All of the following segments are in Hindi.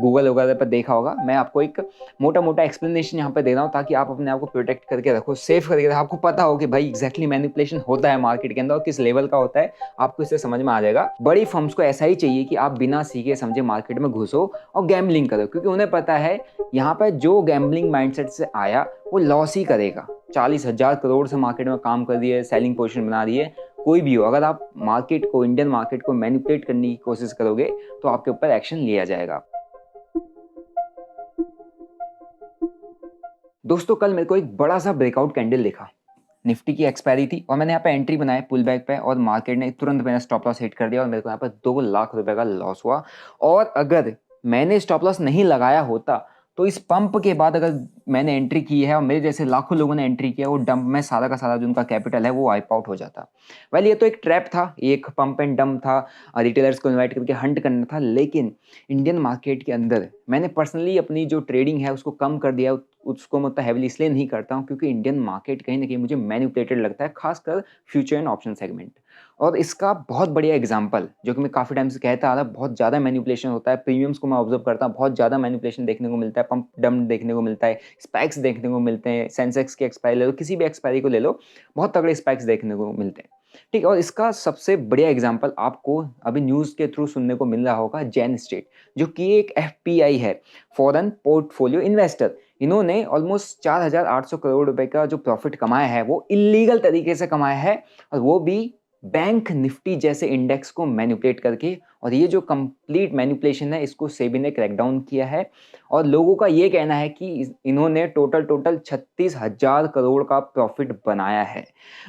गूगल वगैरह पर देखा होगा। मैं आपको एक मोटा मोटा एक्सप्लेनेशन यहाँ पे दे रहा हूँ ताकि आप अपने आप को प्रोटेक्ट करके रखो, सेफ करके रखो। आपको पता हो कि भाई एग्जैक्टली मैनिपुलेशन होता है मार्केट के अंदर और किस लेवल का होता है, आपको इससे समझ में आ जाएगा। बड़ी फर्म्स को ऐसा ही चाहिए कि आप बिना सीखे समझे मार्केट में घुसो और गैम्बलिंग करो, क्योंकि उन्हें पता है यहाँ पर जो गैम्बलिंग माइंडसेट से आया वो लॉस ही करेगा। 40,000 करोड़ से मार्केट में काम कर दिए, सेलिंग पोजीशन बना रही है, कोई भी हो, अगर आप मार्केट को, इंडियन मार्केट को मैनिपुलेट करने की कोशिश करोगे तो आपके ऊपर एक्शन लिया जाएगा। दोस्तों कल मेरे को एक बड़ा सा ब्रेकआउट कैंडल दिखा, निफ्टी की एक्सपायरी थी और मैंने यहाँ पे एंट्री बनाया पुल बैक पे और मार्केट ने तुरंत मेरा स्टॉप लॉस हिट कर दिया और मेरे को यहाँ पर 2 लाख रुपए का लॉस हुआ। और अगर मैंने स्टॉप लॉस नहीं लगाया होता तो इस पंप के बाद अगर मैंने एंट्री की है और मेरे जैसे लाखों लोगों ने एंट्री किया, वो डंप में सारा का सारा जो उनका कैपिटल है वो वाइप आउट हो जाता। वेल ये तो एक ट्रैप था, एक पंप एंड डंप था, रिटेलर्स को इन्वाइट करके हंट करना था। लेकिन इंडियन मार्केट के अंदर मैंने पर्सनली अपनी जो ट्रेडिंग है उसको कम कर दिया। उसको मतलब हैवीली इसलिए नहीं करता हूँ क्योंकि इंडियन मार्केट कहीं ना कहीं मुझे मैनिपुलेटेड लगता है, खासकर फ्यूचर एंड ऑप्शन सेगमेंट। और इसका बहुत बढ़िया एग्जांपल जो कि मैं काफ़ी टाइम से कहता आ रहा, बहुत ज़्यादा मैनिपुलेशन होता है, प्रीमियम्स को मैं ऑब्जर्व करता हूँ, बहुत ज़्यादा मैनिपुलेशन देखने को मिलता है, पंप डंप देखने को मिलता है, स्पाइक्स देखने को मिलते हैं। सेंसेक्स की एक्सपायरी ले लो, किसी भी एक्सपायरी को ले लो, बहुत तगड़े स्पाइक्स देखने को मिलते हैं। ठीक है, और इसका सबसे बढ़िया एग्जांपल आपको अभी न्यूज़ के थ्रू सुनने को मिल रहा होगा, जैन स्टेट, जो कि एक एफपीआई है, फॉरेन पोर्टफोलियो इन्वेस्टर। इन्होंने ऑलमोस्ट 4,800 करोड़ रुपए का जो प्रॉफिट कमाया है वो इलीगल तरीके से कमाया है, और वो भी बैंक निफ्टी जैसे इंडेक्स को मैनिपुलेट करके। और ये जो कंप्लीट मैनिपुलेशन है इसको सेबी ने क्रैकडाउन किया है और लोगों का ये कहना है कि इन्होंने टोटल 36,000 करोड़ का प्रॉफिट बनाया है।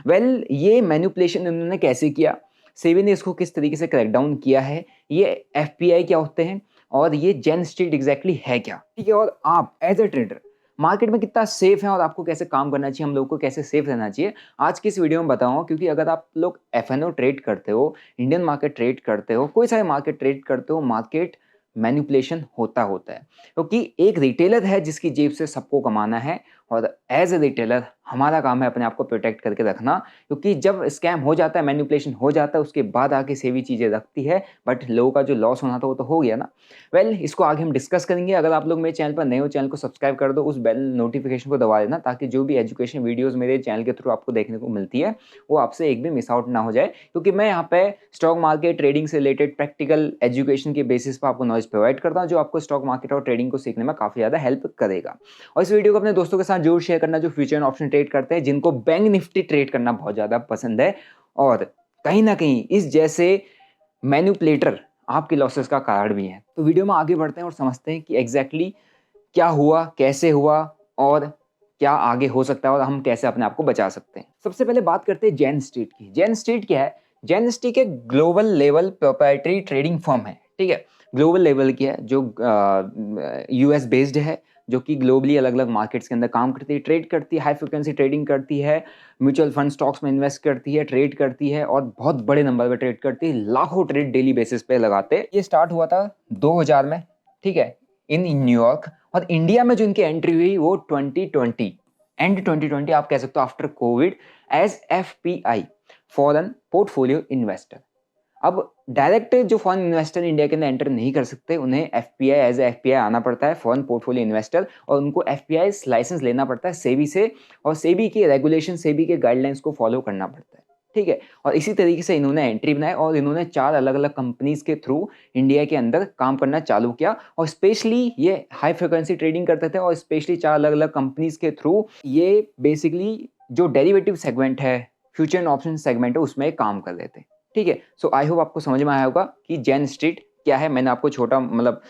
वेल ये मैनिपुलेशन इन्होंने कैसे किया, सेबी ने इसको किस तरीके से क्रैकडाउन किया है, ये एफपीआई क्या होते हैं और ये जेन स्ट्रीट एग्जैक्टली है क्या। ठीक है, और आप एज ए ट्रेडर मार्केट में कितना सेफ है और आपको कैसे काम करना चाहिए, हम लोग को कैसे सेफ रहना चाहिए, आज की इस वीडियो में बताऊंगा। क्योंकि अगर आप लोग एफएनओ ट्रेड करते हो, इंडियन मार्केट ट्रेड करते हो, कोई सारे मार्केट ट्रेड करते हो, मार्केट मैनिपुलेशन होता है, क्योंकि एक रिटेलर है जिसकी जेब से सबको कमाना है और एज ए रिटेलर हमारा काम है अपने आप को प्रोटेक्ट करके रखना। क्योंकि जब स्कैम हो जाता है, मैनिपुलेशन हो जाता है, उसके बाद आके सेवी चीज़ें रखती है, बट लोगों का जो लॉस होना था वो तो हो गया ना। वेल इसको आगे हम डिस्कस करेंगे। अगर आप लोग मेरे चैनल पर नए हो, चैनल को सब्सक्राइब कर दो, उस बेल नोटिफिकेशन को दबा देना ताकि जो भी एजुकेशन वीडियोस मेरे चैनल के थ्रू आपको देखने को मिलती है वो आपसे एक भी मिस आउट ना हो जाए। क्योंकि मैं यहाँ पे स्टॉक मार्केट ट्रेडिंग से रिलेटेड प्रैक्टिकल एजुकेशन के बेसिस पर आपको नॉलेज प्रोवाइड करता हूँ, जो आपको स्टॉक मार्केट और ट्रेडिंग को सीखने में काफ़ी ज़्यादा हेल्प करेगा। और इस वीडियो को अपने दोस्तों के साथ जरूर शेयर करना जो फ्यूचर एंड ऑप्शन ट्रेड करते हैं, जिनको बैंक निफ्टी ट्रेड करना बहुत ज़्यादा पसंद है और कहीं ना कहीं इस जैसे मैनिपुलेटर आपके लॉसेस का कारण भी है। तो वीडियो में आगे बढ़ते हैं और समझते हैं कि एग्जैक्टली क्या हुआ, कैसे हुआ और क्या आगे हो सकता है और हम कैसे अपने आप को बचा सकते हैं। सबसे पहले बात करते हैं जैन स्ट्रीट की। जैन स्ट्रीट क्या है? जैन स्ट्रीट एक global level proprietary trading firm है। ठीक है, ग्लोबल लेवल की है, जो यूएस बेस्ड है, जो कि ग्लोबली अलग अलग मार्केट्स के अंदर काम करती है, ट्रेड करती है, हाई फ्रिक्वेंसी ट्रेडिंग करती है, म्यूचुअल फंड स्टॉक्स में इन्वेस्ट करती है, ट्रेड करती है और बहुत बड़े नंबर पे ट्रेड करती है, लाखों ट्रेड डेली बेसिस पे लगाते हैं। ये स्टार्ट हुआ था 2000 में, ठीक है, इन न्यूयॉर्क। और इंडिया में जो इनकी एंट्री हुई वो 2020 एंड 2020 आप कह सकते हो, after COVID, as FPI, foreign portfolio investor. अब डायरेक्ट जो फॉरेन इन्वेस्टर इंडिया के अंदर एंटर नहीं कर सकते, उन्हें एफपीआई एज एफपीआई आना पड़ता है, फॉरेन पोर्टफोलियो इन्वेस्टर, और उनको एफपीआई लाइसेंस लेना पड़ता है सेबी से, और सेबी की रेगुलेशन, सेबी के गाइडलाइंस को फॉलो करना पड़ता है। ठीक है, और इसी तरीके से इन्होंने एंट्री बनाई और इन्होंने 4 अलग अलग कंपनीज के थ्रू इंडिया के अंदर काम करना चालू किया। और स्पेशली ये हाई फ्रिक्वेंसी ट्रेडिंग करते थे और स्पेशली 4 अलग अलग कंपनीज के थ्रू ये बेसिकली जो डेरिवेटिव सेगमेंट है, फ्यूचर एंड ऑप्शन सेगमेंट है, उसमें काम कर रहे थे। ठीक है, सो आई होप आपको समझ में आया होगा कि जैन स्ट्रीट क्या है। मैंने आपको छोटा मतलब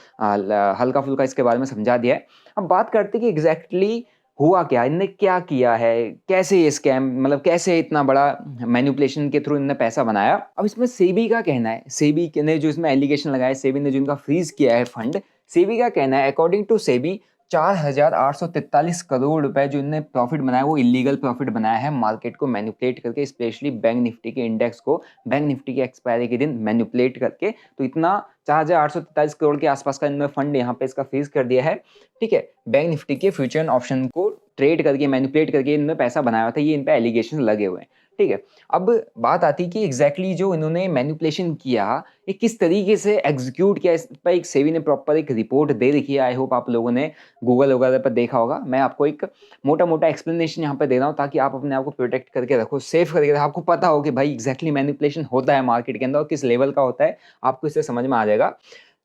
हल्का फुल्का इसके बारे में समझा दिया है। अब बात करते कि एग्जैक्टली हुआ क्या, इनने क्या किया है, कैसे ये स्कैम, मतलब कैसे इतना बड़ा मैनिपुलेशन के थ्रू इनने पैसा बनाया। अब इसमें सेबी का कहना है, सेबी ने जो इसमें एलिगेशन लगाया, सेबी ने जो इनका फ्रीज किया है फंड, सेबी का कहना है, अकॉर्डिंग टू सेबी 4,843 करोड़ रुपए जो इनने प्रॉफिट बनाया वो इलीगल प्रॉफिट बनाया है, मार्केट को मैनिपुलेट करके, स्पेशली बैंक निफ्टी के इंडेक्स को बैंक निफ्टी के एक्सपायरी के दिन मैनिपुलेट करके। तो इतना 4,843 करोड़ के आसपास का इन्होंने फंड यहाँ पे इसका फ्रीज कर दिया है। ठीक है, बैंक निफ्टी के फ्यूचर ऑप्शन को ट्रेड करके, मैनिपुलेट करके इन्होंने पैसा बनाया था, ये इन पे एलिगेशन लगे हुए हैं। ठीक है। अब बात आती है कि एग्जैक्टली जो इन्होंने मैनिपुलेशन किया, ये किस तरीके से एग्जीक्यूट किया, इस पर एक सेबी ने प्रॉपर एक रिपोर्ट दे रखी है। आई होप आप लोगों ने गूगल वगैरह पर देखा होगा। मैं आपको एक मोटा मोटा एक्सप्लेनेशन यहाँ पे दे रहा हूँ ताकि आप अपने आप को प्रोटेक्ट करके रखो, सेफ करके रखो, आपको पता हो कि भाई एग्जैक्टली मैनिपुलेशन होता है मार्केट के अंदर और किस लेवल का होता है, आपको इससे समझ में आ जाएगा।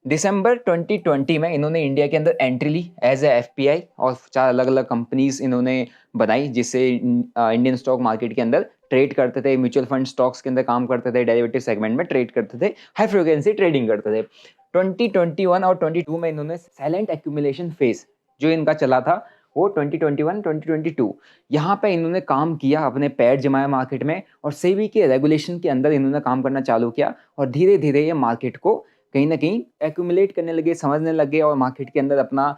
दिसंबर 2020 में इन्होंने इंडिया के अंदर एंट्री ली एज ए एफपीआई और 4 अलग अलग कंपनीज इन्होंने बनाई जिससे इंडियन स्टॉक मार्केट के अंदर ट्रेड करते थे, म्यूचुअल फंड स्टॉक्स के अंदर काम करते थे, डेरिवेटिव सेगमेंट में ट्रेड करते थे, हाई फ्रिक्वेंसी ट्रेडिंग करते थे। 2021 और 22 में इन्होंने साइलेंट एक्यूमुलेशन फेज जो इनका चला था वो 2021-2022 यहाँ पे इन्होंने काम किया, अपने पैर जमाया मार्केट में और सेबी के रेगुलेशन के अंदर इन्होंने काम करना चालू किया और धीरे धीरे ये मार्केट को कहीं ना कहीं एक्यूमुलेट करने लगे, समझने लगे और मार्केट के अंदर अपना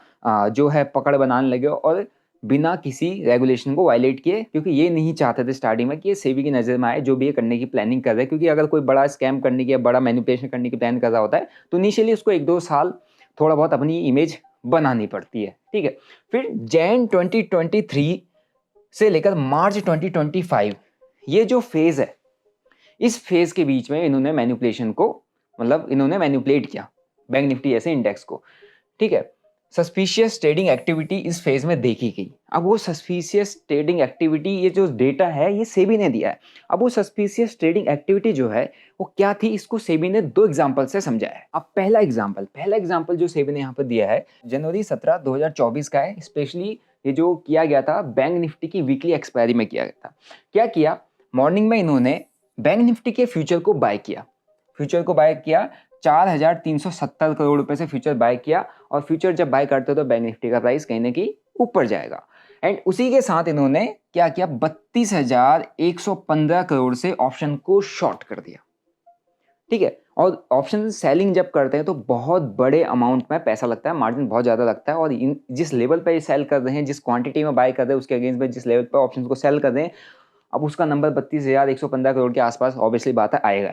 जो है पकड़ बनाने लगे और बिना किसी रेगुलेशन को वायलेट किए, क्योंकि ये नहीं चाहते थे स्टार्टिंग में कि ये सेबी की नज़र में आए जो भी ये करने की प्लानिंग कर रहे हैं। क्योंकि अगर कोई बड़ा स्कैम करने की या बड़ा मैनिपुलेशन करने की प्लान कर रहा होता है तो इनिशियली उसको 1-2 साल थोड़ा बहुत अपनी इमेज बनानी पड़ती है, ठीक है। फिर जैन 2023 से लेकर मार्च 2025 ये जो फेज है, इस फेज के बीच में इन्होंने मैनिपुलेशन को मतलब इन्होंने मैनिपुलेट किया बैंक निफ्टी जैसे इंडेक्स को, ठीक है। सस्पिशियस ट्रेडिंग एक्टिविटी इस फेज में देखी गई। अब वो सस्पिशियस ट्रेडिंग एक्टिविटी, ये जो डेटा है ये सेबी ने दिया है। अब वो सस्पिशियस ट्रेडिंग एक्टिविटी जो है वो क्या थी, इसको सेबी ने 2 एग्जांपल से समझाया है। अब पहला एग्जांपल जो सेबी ने यहाँ पर दिया है जनवरी 17 2024 का है। स्पेशली ये जो किया गया था बैंक निफ्टी की वीकली एक्सपायरी में किया गया था। क्या किया, मॉर्निंग में इन्होंने बैंक निफ्टी के फ्यूचर को बाय किया, 4,370 करोड़ रुपए से फ्यूचर बाय किया और फ्यूचर जब बाय करते हो तो बैंक निफ्टी का प्राइस कहीं ना कहीं ऊपर जाएगा। एंड उसी के साथ इन्होंने क्या किया, 32,115 करोड़ से ऑप्शन को शॉर्ट कर दिया, ठीक है। और ऑप्शन सेलिंग जब करते हैं तो बहुत बड़े अमाउंट में पैसा लगता है, मार्जिन बहुत ज्यादा लगता है और जिस लेवल पे सेल कर रहे हैं, जिस क्वांटिटी में बाय कर रहे हैं उसके अगेंस्ट में जिस लेवल पे ऑप्शन को सेल कर रहे हैं, अब उसका नंबर 32,115 करोड़ के आसपास ऑब्वियसली बात है आएगा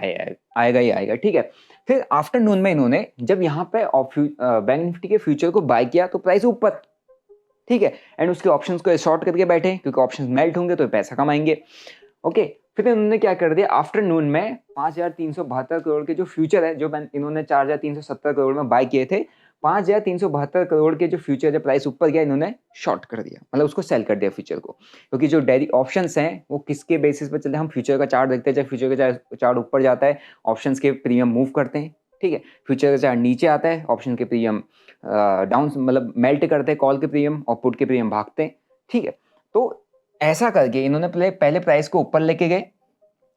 ही आएगा, ठीक है। फिर आफ्टरनून में इन्होंने जब यहाँ पे बैंक निफ्टी के फ्यूचर को बाय किया तो प्राइस ऊपर, ठीक है। एंड उसके ऑप्शंस को शॉर्ट करके बैठे क्योंकि ऑप्शंस मेल्ट होंगे तो पैसा कमाएंगे, ओके। फिर इन्होंने क्या कर दिया, आफ्टरनून में 5,372 करोड़ के जो फ्यूचर है जो इन्होंने 4,370 करोड़ में बाय किए थे, 5,372 करोड़ के जो फ्यूचर जब प्राइस ऊपर गया इन्होंने शॉर्ट कर दिया, मतलब उसको सेल कर दिया फ्यूचर को। क्योंकि जो डेरी ऑप्शंस हैं वो किसके बेसिस पे चलते हैं, हम फ्यूचर का चार्ट देखते हैं, जब फ्यूचर का चार्ट ऊपर जाता है ऑप्शंस के प्रीमियम मूव करते हैं, ठीक है। फ्यूचर का चार्ट नीचे आता है ऑप्शन के प्रीमियम डाउन मतलब मेल्ट करते हैं, कॉल के प्रीमियम और पुट के प्रीमियम भागते हैं, ठीक है। तो ऐसा करके इन्होंने पहले प्राइस को ऊपर लेके गए,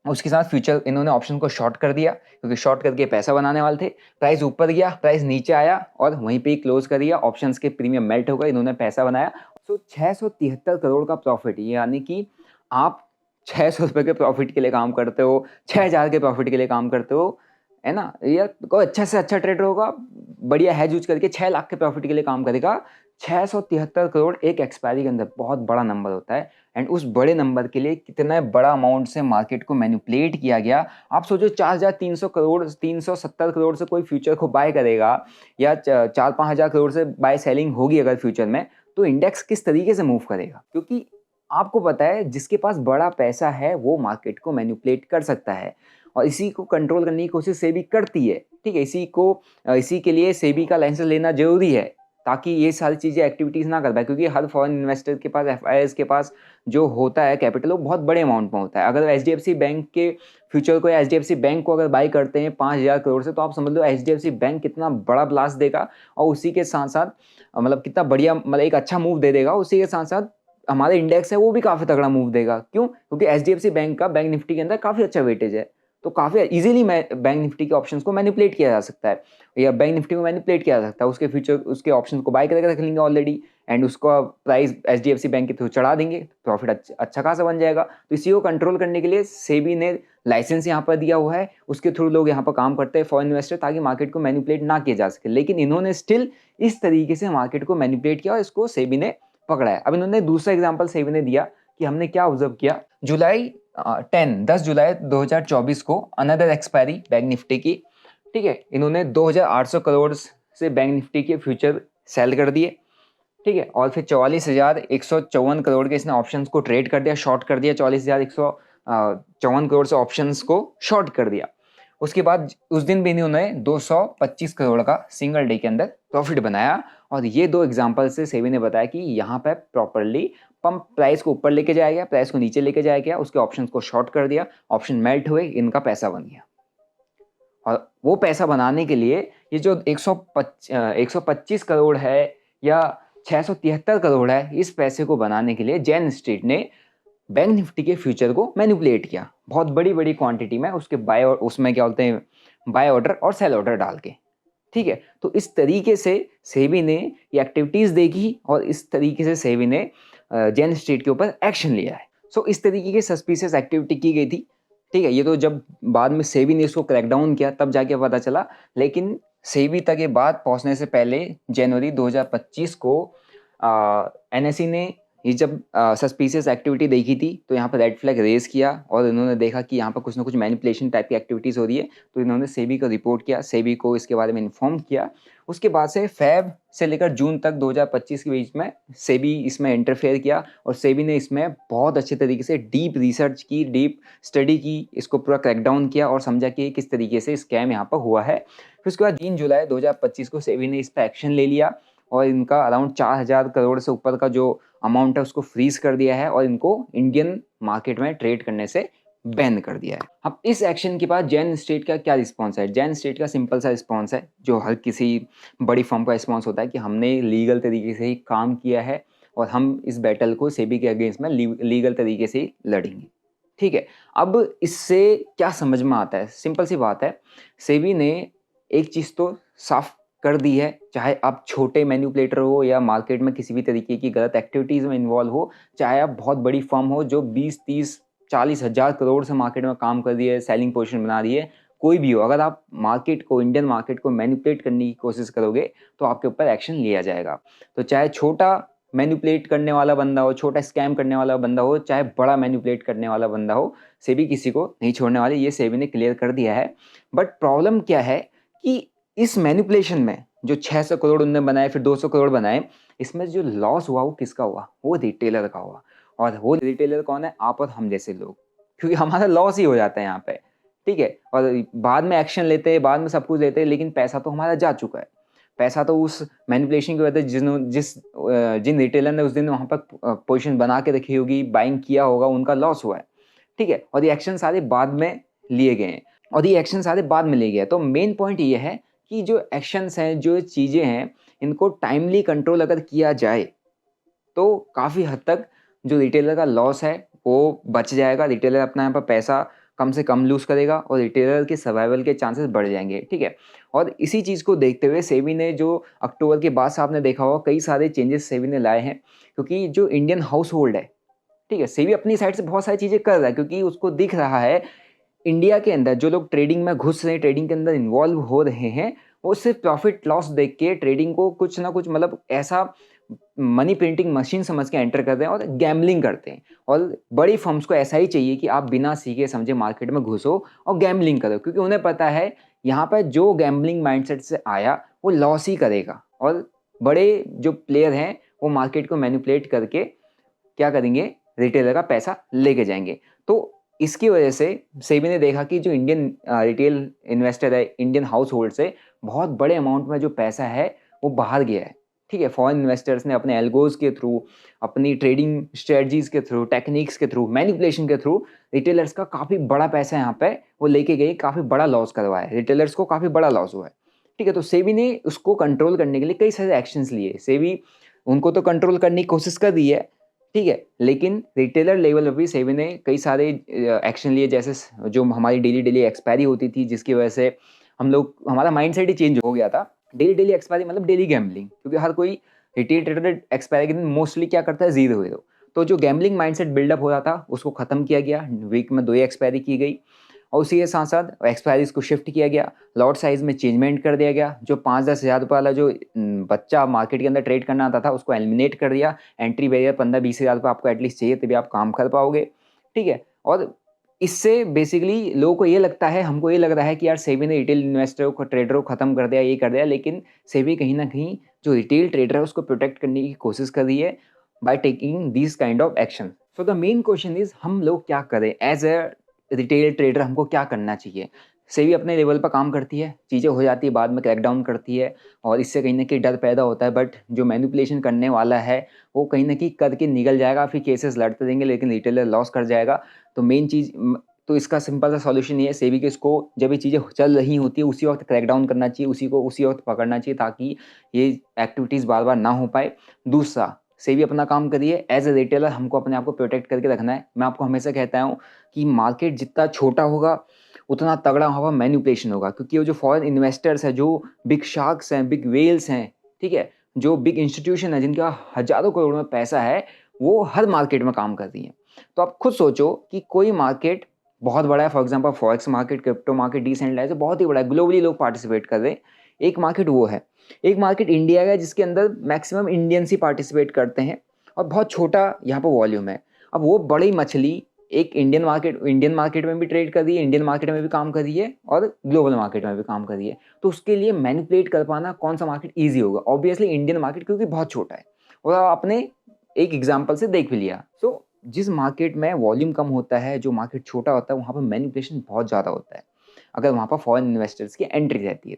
उसके साथ फ्यूचर इन्होंने ऑप्शन को शॉर्ट कर दिया क्योंकि शॉर्ट करके पैसा बनाने वाले थे। प्राइस ऊपर गया, प्राइस नीचे आया और वहीं पे ही क्लोज कर दिया, ऑप्शंस के प्रीमियम मेल्ट हो गए, इन्होंने पैसा बनाया। सो 673 करोड़ का प्रॉफिट, यानी कि आप 600 रुपए के प्रॉफिट के लिए काम करते हो, 6,000 के प्रॉफिट के लिए काम करते हो, है ना। ये कोई अच्छा से अच्छा ट्रेडर होगा, बढ़िया हैज यूज करके 6 लाख के प्रॉफिट के लिए काम करेगा। 673 करोड़ एक एक्सपायरी के अंदर बहुत बड़ा नंबर होता है। एंड उस बड़े नंबर के लिए कितना बड़ा अमाउंट से मार्केट को मैनिपुलेट किया गया। आप सोचो 4,300 करोड़ 370 करोड़ से कोई फ्यूचर को बाय करेगा या 4-5 हज़ार करोड़ से बाय सेलिंग होगी अगर फ्यूचर में, तो इंडेक्स किस तरीके से मूव करेगा। क्योंकि आपको पता है जिसके पास बड़ा पैसा है वो मार्केट को मैनिपुलेट कर सकता है और इसी को कंट्रोल करने की कोशिश सेबी करती है, ठीक है। इसी के लिए सेबी का लाइसेंस लेना जरूरी है ताकि ये सारी चीज़ें एक्टिविटीज़ ना कर पाए। क्योंकि हर फॉरेन इन्वेस्टर के पास एफआईआईज़ के पास जो होता है कैपिटल वो बहुत बड़े अमाउंट में होता है। अगर एचडीएफसी बैंक के फ्यूचर को या एचडीएफसी बैंक को अगर बाय करते हैं 5,000 करोड़ से, तो आप समझ लो एचडीएफसी बैंक कितना बड़ा ब्लास्ट देगा और उसी के साथ साथ मतलब कितना बढ़िया मतलब एक अच्छा मूव दे देगा। उसी के साथ साथ हमारे इंडेक्स है वो भी काफ़ी तगड़ा मूव देगा। क्यों? क्योंकि एचडीएफसी बैंक का बैंक निफ्टी के अंदर काफ़ी अच्छा वेटेज है, तो काफ़ी इजीली बैंक निफ्टी के ऑप्शंस को मैनिपुलेट किया जा सकता है या बैंक निफ्टी को मैनिपुलेट किया जा सकता है। उसके फ्यूचर उसके ऑप्शंस को बाय करके रख लेंगे ऑलरेडी एंड उसका प्राइस एचडीएफसी बैंक के थ्रू चढ़ा देंगे, प्रॉफिट अच्छा खासा बन जाएगा। तो इसी को कंट्रोल करने के लिए सेबी ने लाइसेंस यहाँ पर दिया हुआ है, उसके थ्रू लोग यहाँ पर काम करते हैं फॉरेन इन्वेस्टर, ताकि मार्केट को मैनिपुलेट ना किया जा सके। लेकिन इन्होंने स्टिल इस तरीके से मार्केट को मैनिपुलेट किया और इसको सेबी ने पकड़ा है। अब इन्होंने दूसरा एग्जाम्पल सेबी ने दिया कि हमने क्या ऑब्जर्व किया। 10 जुलाई 2024 को अनदर एक्सपायरी बैंक निफ्टी की, ठीक है। इन्होंने 2,800 करोड़ से बैंक निफ्टी के फ्यूचर सेल कर दिए, ठीक है। और फिर 44,154 करोड़ के इसने ऑप्शंस को ट्रेड कर दिया, शॉर्ट कर दिया 44,154 54 करोड़ से ऑप्शंस को शॉर्ट कर दिया। उसके बाद उस दिन भी इन्होंने 225 करोड़ का सिंगल डे के अंदर प्रॉफिट बनाया। और ये दो एग्जांपल से सेबी ने बताया कि यहाँ पे प्रॉपरली पंप प्राइस को ऊपर लेके जाया गया, प्राइस को नीचे लेके जाया गया, उसके ऑप्शंस को शॉर्ट कर दिया, ऑप्शन मेल्ट हुए, इनका पैसा बन गया। और वो पैसा बनाने के लिए ये जो 125 करोड़ है या 673 करोड़ है, इस पैसे को बनाने के लिए जैन स्ट्रीट ने बैंक निफ्टी के फ्यूचर को मैनिपुलेट किया बहुत बड़ी बड़ी क्वांटिटी में, उसके बाय और उसमें क्या बोलते हैं बाय ऑर्डर और सेल ऑर्डर डाल के। ठीक है, तो इस तरीके से सेबी ने ये एक्टिविटीज देखी और इस तरीके से सेबी ने जैन स्ट्रीट के ऊपर एक्शन लिया है। सो इस तरीके की सस्पिशियस एक्टिविटी की गई थी। ठीक है, ये तो जब बाद में सेबी ने इसको क्रैकडाउन किया तब जाके पता चला, लेकिन सेबी तक ये बात पहुंचने से पहले जनवरी 2025 को एनएसई ने ये जब सस्पिशियस एक्टिविटी देखी थी तो यहाँ पर रेड फ्लैग रेज किया और इन्होंने देखा कि यहाँ पर कुछ ना कुछ मैनिपुलेशन टाइप की एक्टिविटीज़ हो रही है, तो इन्होंने सेबी को रिपोर्ट किया, सेबी को इसके बारे में इन्फॉर्म किया। उसके बाद से फेब से लेकर जून तक 2025 के बीच में सेबी इसमें इंटरफेयर किया और सेबी ने इसमें बहुत अच्छे तरीके से डीप रिसर्च की, डीप स्टडी की, इसको पूरा क्रैकडाउन किया और समझा कि किस तरीके से स्कैम यहाँ पर हुआ है। फिर उसके बाद 3 जुलाई 2025 को सेबी ने इस पर एक्शन ले लिया और इनका अराउंड 4000 करोड़ से ऊपर का जो अमाउंट है उसको फ्रीज कर दिया है और इनको इंडियन मार्केट में ट्रेड करने से बैन कर दिया है। अब इस एक्शन के बाद जैन स्टेट का क्या रिस्पॉन्स है? जैन स्टेट का सिंपल सा रिस्पॉन्स है जो हर किसी बड़ी फर्म का रिस्पॉन्स होता है कि हमने लीगल तरीके से ही काम किया है और हम इस बैटल को सेबी के अगेंस्ट में लीगल तरीके से ही लड़ेंगे। ठीक है, अब इससे क्या समझ में आता है? सिंपल सी बात है, सेबी ने एक चीज़ तो साफ कर दी है, चाहे आप छोटे मैन्युपुलेटर हो या मार्केट में किसी भी तरीके की गलत एक्टिविटीज़ में इन्वॉल्व हो, चाहे आप बहुत बड़ी फर्म हो जो 20, 30, 40 हज़ार करोड़ से मार्केट में काम कर रही है, सेलिंग पोजीशन बना रही है, कोई भी हो, अगर आप मार्केट को, इंडियन मार्केट को मैनिपुलेट करने की कोशिश करोगे तो आपके ऊपर एक्शन लिया जाएगा। तो चाहे छोटा मैनिपुलेट करने वाला बंदा हो, छोटा स्कैम करने वाला बंदा हो, चाहे बड़ा मैनिपुलेट करने वाला बंदा हो, सेबी किसी को नहीं छोड़ने वाली, ये सेबी ने क्लियर कर दिया है। बट प्रॉब्लम क्या है कि इस मैनिपुलेशन में जो 600 करोड़ उनने बनाए, फिर 200 करोड़ बनाए, इसमें जो लॉस हुआ वो किसका हुआ? वो रिटेलर का हुआ। और वो रिटेलर कौन है? आप और हम जैसे लोग, क्योंकि हमारा लॉस ही हो जाता है यहाँ पे। ठीक है, और बाद में एक्शन लेते हैं, बाद में सब कुछ लेते हैं, लेकिन पैसा तो हमारा जा चुका है। पैसा तो उस मैनिपुलेशन की वजह से जिन रिटेलर ने उस दिन वहाँ पर पोजीशन बना के रखी होगी, बाइंग किया होगा, उनका लॉस हुआ है। ठीक है, और ये एक्शन सारे बाद में लिए गए हैं और ये एक्शन सारे बाद में लिए गए। तो मेन पॉइंट ये है कि जो एक्शंस हैं, जो चीज़ें हैं, इनको टाइमली कंट्रोल अगर किया जाए तो काफ़ी हद तक जो रिटेलर का लॉस है वो बच जाएगा। रिटेलर अपना यहाँ पर पैसा कम से कम लूज़ करेगा और रिटेलर के सर्वाइवल के चांसेस बढ़ जाएंगे। ठीक है, और इसी चीज़ को देखते हुए सेबी ने जो अक्टूबर के बाद से आपने देखा होगा कई सारे चेंजेस सेबी ने लाए हैं, क्योंकि जो इंडियन हाउस होल्ड है, ठीक है, सेबी अपनी साइड से बहुत सारी चीज़ें कर रहा है, क्योंकि उसको दिख रहा है इंडिया के अंदर जो लोग ट्रेडिंग में घुस रहे हैं, ट्रेडिंग के अंदर इन्वॉल्व हो रहे हैं, वो सिर्फ प्रॉफिट लॉस देख के ट्रेडिंग को कुछ ना कुछ मतलब ऐसा मनी प्रिंटिंग मशीन समझ के एंटर करते हैं और गैम्बलिंग करते हैं। और बड़ी फर्म्स को ऐसा ही चाहिए कि आप बिना सीखे समझे मार्केट में घुसो और गैम्बलिंग करो, क्योंकि उन्हें पता है यहाँ पर जो गैम्बलिंग माइंडसेट से आया वो लॉस ही करेगा और बड़े जो प्लेयर हैं वो मार्केट को मैनिपुलेट करके क्या करेंगे? रिटेलर का पैसा लेके जाएंगे। तो इसकी वजह से सेबी ने देखा कि जो इंडियन रिटेल इन्वेस्टर है, इंडियन हाउस होल्ड से बहुत बड़े अमाउंट में जो पैसा है वो बाहर गया है। ठीक है, फॉरेन इन्वेस्टर्स ने अपने एल्गोज के थ्रू, अपनी ट्रेडिंग स्ट्रेटजीज के थ्रू, टेक्निक्स के थ्रू, मैनिपुलेशन के थ्रू रिटेलर्स का काफ़ी बड़ा पैसा यहाँ पे वो लेके गए, काफ़ी बड़ा लॉस करवाया, रिटेलर्स को काफ़ी बड़ा लॉस हुआ है। ठीक है, तो सेबी ने उसको कंट्रोल करने के लिए कई सारे एक्शंस लिए। सेबी उनको तो कंट्रोल करने की कोशिश कर रही है, ठीक है, लेकिन रिटेलर लेवल पर भी सेबी ने कई सारे एक्शन लिए, जैसे जो हमारी डेली एक्सपायरी होती थी, जिसकी वजह से हमारा माइंडसेट ही चेंज हो गया था। डेली एक्सपायरी मतलब डेली गैम्बलिंग, क्योंकि हर कोई रिटेल ट्रेडर एक्सपायरी के दिन मोस्टली क्या करता है? Zero hero. तो जो गैम्बलिंग माइंडसेट बिल्डअप हो रहा था उसको खत्म किया गया, वीक में 2 ही एक्सपायरी की गई और उसी के साथ साथ एक्सपायरीज को शिफ्ट किया गया, लॉट साइज में चेंजमेंट कर दिया गया। जो 5-10 हज़ार रुपये वाला जो बच्चा मार्केट के अंदर ट्रेड करना आता था उसको एलिमिनेट कर दिया। एंट्री बैरियर 15-20 हज़ार रुपये आपको एटलीस्ट चाहिए तभी आप काम कर पाओगे। ठीक है, और इससे बेसिकली लोगों को ये लगता है, हमको ये लग रहा है कि यार सेबी ने रिटेल इन्वेस्टरों को, ट्रेडरों को खत्म कर दिया, ये कर दिया, लेकिन सेबी कहीं ना कहीं जो रिटेल ट्रेडर है उसको प्रोटेक्ट करने की कोशिश कर रही है। by taking these kind of action. So the main question is हम लोग क्या करें एज ए रिटेल ट्रेडर, हमको क्या करना चाहिए। सेबी अपने लेवल पर काम करती है, चीज़ें हो जाती है, बाद में क्रैकडाउन करती है और इससे कहीं ना कहीं डर पैदा होता है, बट जो मैनिपुलेशन करने वाला है वो कहीं ना कहीं करके निकल जाएगा, फिर केसेस लड़ते रहेंगे लेकिन रिटेलर लॉस कर जाएगा। तो मेन चीज़ तो इसका सिंपल सा सॉल्यूशन ये है, सेबी के इसको जब ये चीज़ें चल रही होती है उसी वक्त क्रैकडाउन करना चाहिए, उसी वक्त पकड़ना चाहिए ताकि ये एक्टिविटीज़ बार बार ना हो पाए। दूसरा, सेबी अपना काम करिए, एज ए रिटेलर हमको अपने आप को प्रोटेक्ट करके रखना है। मैं आपको हमेशा कहता हूँ कि मार्केट जितना छोटा होगा उतना तगड़ा होगा मैनिपुलेशन होगा, क्योंकि वो जो फॉरेन इन्वेस्टर्स हैं, जो बिग शार्क्स हैं, बिग वेल्स हैं, ठीक है, जो बिग इंस्टीट्यूशन है जिनका हजारों करोड़ में पैसा है, वो हर मार्केट में काम कर रही हैं। तो आप खुद सोचो कि कोई मार्केट बहुत बड़ा है, for example forex market, crypto market, decentralised बहुत ही बड़ा है, ग्लोबली लोग पार्टिसिपेट कर रहे हैं। एक मार्केट वो है, एक मार्केट इंडिया का जिसके अंदर मैक्सिमम इंडियंस ही पार्टिसिपेट करते हैं और बहुत छोटा यहाँ पर वॉल्यूम है। अब वो बड़ी मछली एक इंडियन मार्केट में भी ट्रेड कर रही है, इंडियन मार्केट में भी काम कर रही है और ग्लोबल मार्केट में भी काम कर रही है। तो उसके लिए मैनिपुलेट कर पाना कौन सा मार्केट ईजी होगा? ऑब्वियसली इंडियन मार्केट, क्योंकि बहुत छोटा है और आपने एक एग्जाम्पल से देख भी लिया। सो जिस मार्केट में वॉल्यूम कम होता है, जो मार्केट छोटा होता है, वहाँ पर मैनिपुलेशन बहुत ज़्यादा होता है अगर वहाँ पर फॉरेन इन्वेस्टर्स की एंट्री रहती है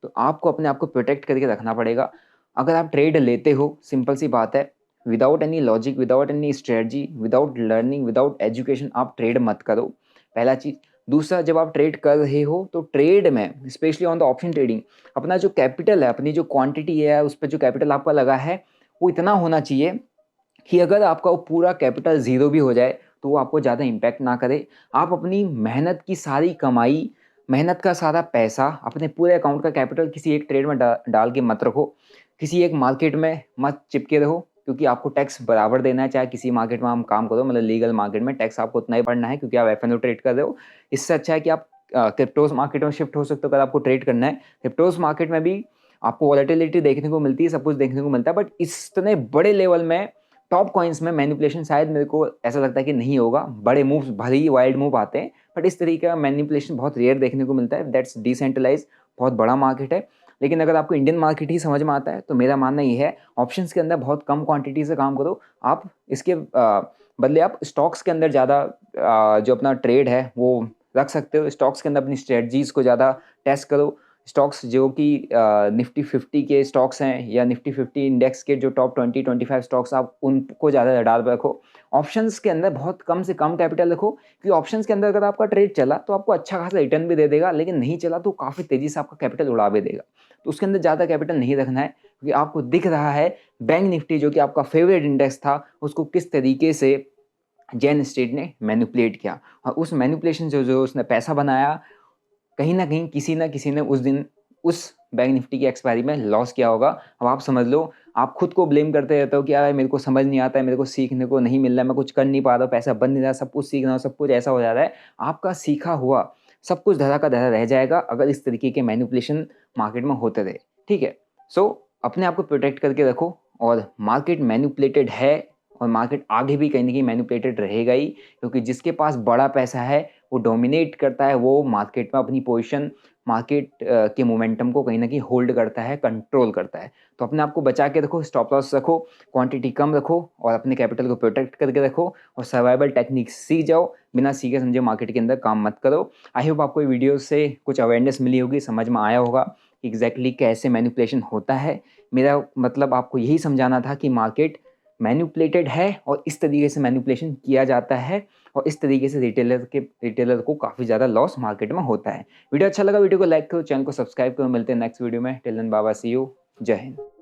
तो आपको अपने आप को प्रोटेक्ट करके रखना पड़ेगा। अगर आप ट्रेड लेते हो, सिंपल सी बात है, without any logic, without any strategy, without learning, without education आप ट्रेड मत करो, पहला चीज़। दूसरा, जब आप ट्रेड कर रहे हो तो ट्रेड में specially on the option trading अपना जो कैपिटल है, अपनी जो क्वांटिटी है, उस पर जो कैपिटल आपका लगा है वो इतना होना चाहिए कि अगर आपका वो पूरा कैपिटल ज़ीरो भी हो जाए तो वो आपको ज़्यादा इम्पैक्ट ना करे। आप अपनी मेहनत की सारी कमाई, मेहनत का सारा पैसा, अपने पूरे अकाउंट का कैपिटल किसी एक ट्रेड में डाल के मत रखो, किसी एक मार्केट में मत चिपके रहो, क्योंकि आपको टैक्स बराबर देना है, चाहे किसी मार्केट में हम काम करो, मतलब लीगल मार्केट में टैक्स आपको उतना ही भरना है क्योंकि आप एफ ट्रेड कर रहे हो। इससे अच्छा है कि आप क्रिप्टोज मार्केट में शिफ्ट हो सकते हो अगर आपको ट्रेड करना है। क्रिप्टोज मार्केट में भी आपको वॉलेटिलिटी देखने को मिलती है, सब कुछ देखने को मिलता है, बट इतने बड़े लेवल में टॉप कॉइन्स में मैनिपुलेशन शायद मेरे को ऐसा लगता है कि नहीं होगा। बड़े मूव्स, भले ही वाइल्ड मूव आते हैं, बट इस तरीके का मैनिपुलेशन बहुत रेयर देखने को मिलता है। दैट्स डिसेंट्रलाइज, बहुत बड़ा मार्केट है। लेकिन अगर आपको इंडियन मार्केट ही समझ में आता है तो मेरा मानना ये है, ऑप्शंस के अंदर बहुत कम क्वांटिटी से काम करो। आप इसके बदले आप स्टॉक्स के अंदर ज़्यादा जो अपना ट्रेड है वो रख सकते हो। स्टॉक्स के अंदर अपनी स्ट्रेटजीज को ज़्यादा टेस्ट करो। स्टॉक्स जो कि निफ्टी 50 के स्टॉक्स हैं या निफ्टी 50 इंडेक्स के जो टॉप 20-25 स्टॉक्स, आप उनको ज़्यादा डाल रखो। ऑप्शंस के अंदर बहुत कम से कम कैपिटल रखो, क्योंकि ऑप्शंस के अंदर अगर आपका ट्रेड चला तो आपको अच्छा खासा रिटर्न भी दे देगा, लेकिन नहीं चला तो काफ़ी तेज़ी से आपका कैपिटल उड़ा भी देगा। तो उसके अंदर ज़्यादा कैपिटल नहीं रखना है, क्योंकि आपको दिख रहा है बैंक निफ्टी जो कि आपका फेवरेट इंडेक्स था, उसको किस तरीके से जैन स्ट्रीट ने मैनिपुलेट किया, और उस मैनिपुलेशन से जो उसने पैसा बनाया, कहीं ना कहीं किसी ने उस दिन उस बैंक निफ्टी की एक्सपायरी में लॉस किया होगा। अब आप समझ लो, आप खुद को ब्लेम करते रहते हो कि यार मेरे को समझ नहीं आता है, मेरे को सीखने को नहीं मिल रहा है, मैं कुछ कर नहीं पा रहा हूँ, पैसा बन नहीं रहा, सब कुछ सीख रहा हूँ, सब कुछ ऐसा हो जा रहा है। आपका सीखा हुआ सब कुछ धरा का धरा रह जाएगा अगर इस तरीके के मैनिपुलेशन मार्केट में होते रहे, ठीक है। सो अपने आप को प्रोटेक्ट करके रखो, और मार्केट मैनिपुलेटेड है और मार्केट आगे भी कहीं ना कहीं मैनिपुलेटेड रहेगा ही, क्योंकि जिसके पास बड़ा पैसा है वो डोमिनेट करता है, वो मार्केट में अपनी पोजीशन, मार्केट के मोमेंटम को कहीं ना कहीं होल्ड करता है, कंट्रोल करता है। तो अपने आप को बचा के रखो, स्टॉप लॉस रखो, क्वांटिटी कम रखो और अपने कैपिटल को प्रोटेक्ट करके रखो, और सर्वाइवल टेक्निक सीख जाओ। बिना सीखे समझे मार्केट के अंदर काम मत करो। आई होप आपको वीडियो से कुछ अवेयरनेस मिली होगी, समझ में आया होगा एग्जैक्टली कैसे मैनिपुलेशन होता है। मेरा मतलब आपको यही समझाना था कि मार्केट मैनिपुलेटेड है और इस तरीके से मैनिपुलेशन किया जाता है, और इस तरीके से रिटेलर को काफ़ी ज़्यादा लॉस मार्केट में होता है। वीडियो अच्छा लगा, वीडियो को लाइक करो, चैनल को सब्सक्राइब करो। मिलते हैं नेक्स्ट वीडियो में। Till then, bye bye, see you, जय हिंद।